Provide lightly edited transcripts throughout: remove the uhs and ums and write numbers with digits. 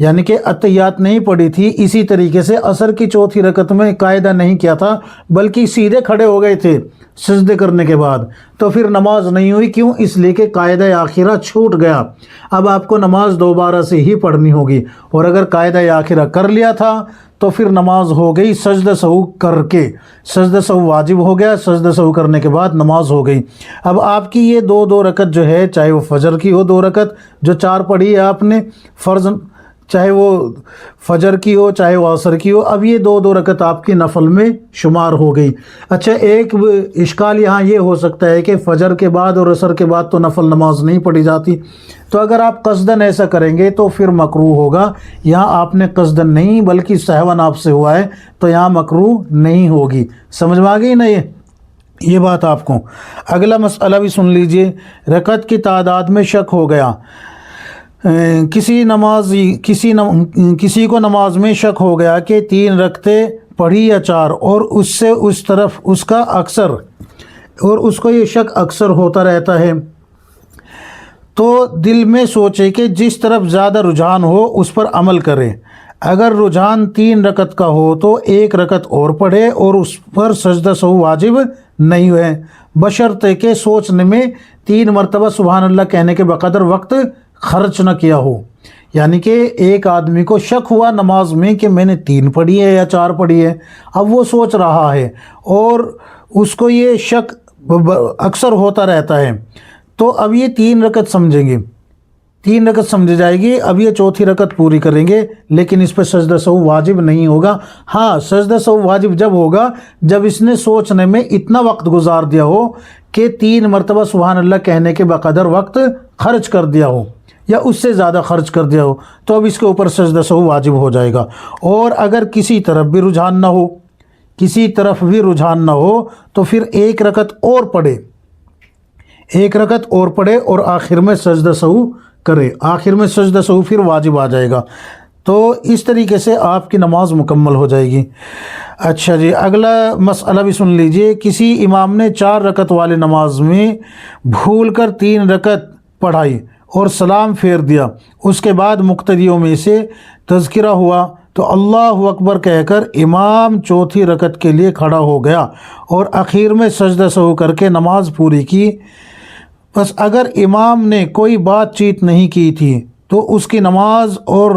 یعنی کہ اتحیات نہیں پڑھی تھی، اسی طریقے سے عصر کی چوتھی رکعت میں قاعدہ نہیں کیا تھا بلکہ سیدھے کھڑے ہو گئے تھے سجدے کرنے کے بعد، تو پھر نماز نہیں ہوئی۔ کیوں؟ اس لیے کہ قاعدہ آخرہ چھوٹ گیا۔ اب آپ کو نماز دوبارہ سے ہی پڑھنی ہوگی، اور اگر قاعدہ آخرہ کر لیا تھا تو پھر نماز ہو گئی سجدہ سہو کر کے، سجدہ سہو واجب ہو گیا، سجدہ سہو کرنے کے بعد نماز ہو گئی۔ اب آپ کی یہ دو رکعت جو ہے، چاہے وہ فجر کی ہو 2 رکعت جو 4 پڑھی ہے آپ نے فرض، چاہے وہ فجر کی ہو چاہے وہ عصر کی ہو، اب یہ 2 رکعت آپ کی نفل میں شمار ہو گئی۔ اچھا، ایک اشکال یہاں یہ ہو سکتا ہے کہ فجر کے بعد اور عصر کے بعد تو نفل نماز نہیں پڑھی جاتی، تو اگر آپ قصداً ایسا کریں گے تو پھر مکروہ ہوگا۔ یہاں آپ نے قصداً نہیں بلکہ سہواً آپ سے ہوا ہے، تو یہاں مکروہ نہیں ہوگی۔ سمجھ میں آ گئی نا یہ بات آپ کو؟ اگلا مسئلہ بھی سن لیجئے۔ رکعت کی تعداد میں شک ہو گیا، کسی کو نماز میں شک ہو گیا کہ 3 رکعتیں پڑھی یا 4، اور اس سے اس طرف اس کا اکثر، اور اس کو یہ شک اکثر ہوتا رہتا ہے، تو دل میں سوچے کہ جس طرف زیادہ رجحان ہو اس پر عمل کرے۔ اگر رجحان 3 رکعت کا ہو تو 1 رکعت اور پڑھے اور اس پر سجدہ سہو واجب نہیں ہے، بشرطے کہ سوچنے میں 3 مرتبہ سبحان اللہ کہنے کے بقدر وقت خرچ نہ کیا ہو۔ یعنی کہ ایک آدمی کو شک ہوا نماز میں کہ میں نے 3 پڑھی ہے یا 4 پڑھی ہے، اب وہ سوچ رہا ہے اور اس کو یہ شک اکثر ہوتا رہتا ہے، تو اب یہ 3 رکعت سمجھیں گے، 3 رکعت سمجھ جائے گی، اب یہ چوتھی رکعت پوری کریں گے، لیکن اس پہ سجدہ سہو واجب نہیں ہوگا۔ ہاں، سجدہ سہو واجب جب ہوگا جب اس نے سوچنے میں اتنا وقت گزار دیا ہو کہ 3 مرتبہ سبحان اللہ کہنے کے بقدر وقت خرچ کر دیا ہو یا اس سے زیادہ خرچ کر دیا ہو، تو اب اس کے اوپر سجدہ سہو واجب ہو جائے گا۔ اور اگر کسی طرف بھی رجحان نہ ہو تو پھر 1 رکعت اور پڑھے، 1 رکعت اور پڑھے اور آخر میں سجدہ سہو کرے، آخر میں سجدہ سہو پھر واجب آ جائے گا، تو اس طریقے سے آپ کی نماز مکمل ہو جائے گی۔ اچھا جی، اگلا مسئلہ بھی سن لیجئے۔ کسی امام نے 4 رکعت والے نماز میں بھول کر 3 رکعت پڑھائی اور سلام پھیر دیا، اس کے بعد مقتدیوں میں سے تذکرہ ہوا تو اللہ اکبر کہہ کر امام چوتھی رکعت کے لیے کھڑا ہو گیا اور اخیر میں سجدہ سہو کر کے نماز پوری کی۔ بس اگر امام نے کوئی بات چیت نہیں کی تھی تو اس کی نماز اور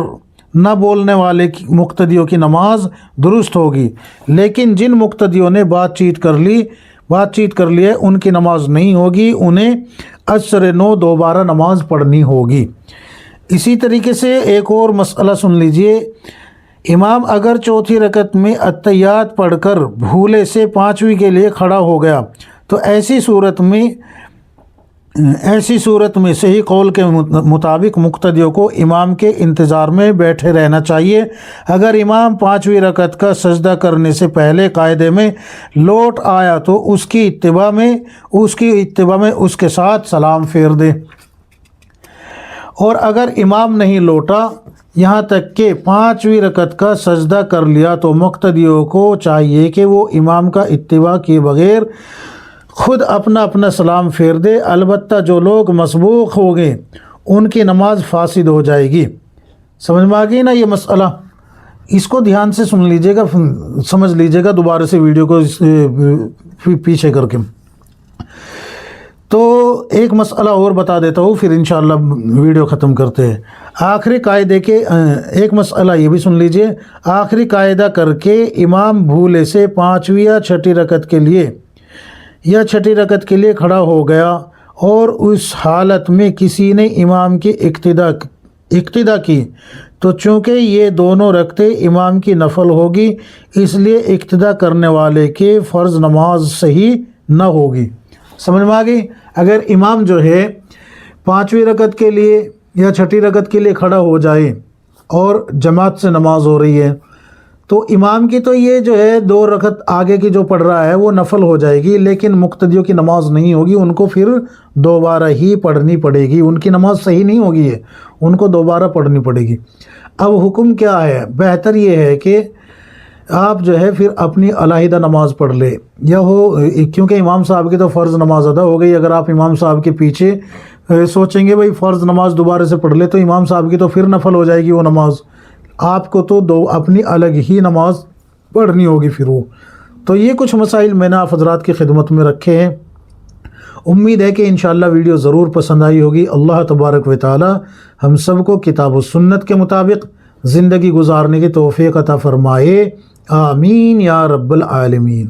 نہ بولنے والے مقتدیوں کی نماز درست ہوگی، لیکن جن مقتدیوں نے بات چیت کر لی ہے ان کی نماز نہیں ہوگی، انہیں اثر نو دوبارہ نماز پڑھنی ہوگی۔ اسی طریقے سے ایک اور مسئلہ سن لیجئے۔ امام اگر چوتھی رکعت میں اتحیات پڑھ کر بھولے سے 5ویں کے لیے کھڑا ہو گیا تو ایسی صورت میں صحیح قول کے مطابق مقتدیوں کو امام کے انتظار میں بیٹھے رہنا چاہیے۔ اگر امام 5ویں رکعت کا سجدہ کرنے سے پہلے قاعدے میں لوٹ آیا تو اس کی اتباع میں اس کے ساتھ سلام پھیر دے، اور اگر امام نہیں لوٹا یہاں تک کہ 5ویں رکعت کا سجدہ کر لیا تو مقتدیوں کو چاہیے کہ وہ امام کا اتباع کیے بغیر خود اپنا سلام پھیر دے، البتہ جو لوگ مسبوق ہو گئے ان کی نماز فاسد ہو جائے گی۔ سمجھ میں آ گئی نا یہ مسئلہ؟ اس کو دھیان سے سن لیجئے گا، سمجھ لیجئے گا دوبارہ سے ویڈیو کو پیچھے کر کے۔ تو ایک مسئلہ اور بتا دیتا ہوں پھر انشاءاللہ ویڈیو ختم کرتے ہیں۔ آخری قاعدے کے ایک مسئلہ یہ بھی سن لیجئے۔ آخری قاعدہ کر کے امام بھولے سے 5ویں یا چھٹی رکعت کے لیے کھڑا ہو گیا اور اس حالت میں کسی نے امام کی اقتدا کی تو چونکہ یہ دونوں رکعتیں امام کی نفل ہوگی اس لیے اقتدا کرنے والے کے فرض نماز صحیح نہ ہوگی۔ سمجھ میں آ گئی؟ اگر امام جو ہے 5ویں رکعت کے لیے یا چھٹی رکعت کے لیے کھڑا ہو جائے اور جماعت سے نماز ہو رہی ہے تو امام کی تو یہ جو ہے 2 رکعت آگے کی جو پڑھ رہا ہے وہ نفل ہو جائے گی، لیکن مقتدیوں کی نماز نہیں ہوگی، ان کو پھر دوبارہ ہی پڑھنی پڑے گی، ان کی نماز صحیح نہیں ہوگی، ان کو دوبارہ پڑھنی پڑے گی۔ اب حکم کیا ہے؟ بہتر یہ ہے کہ آپ جو ہے پھر اپنی علیحدہ نماز پڑھ لے، یا کیونکہ امام صاحب کی تو فرض نماز ادا ہو گئی۔ اگر آپ امام صاحب کے پیچھے سوچیں گے بھئی فرض نماز دوبارہ سے پڑھ لے تو امام صاحب کی تو پھر نفل ہو جائے گی وہ نماز، آپ کو تو دو اپنی الگ ہی نماز پڑھنی ہوگی پھر وہ. تو یہ کچھ مسائل میں نے آپ حضرات کی خدمت میں رکھے ہیں. امید ہے کہ انشاءاللہ ویڈیو ضرور پسند آئی ہوگی. اللہ تبارک و تعالی ہم سب کو کتاب و سنت کے مطابق زندگی گزارنے کی توفیق عطا فرمائے. آمین یا رب العالمین.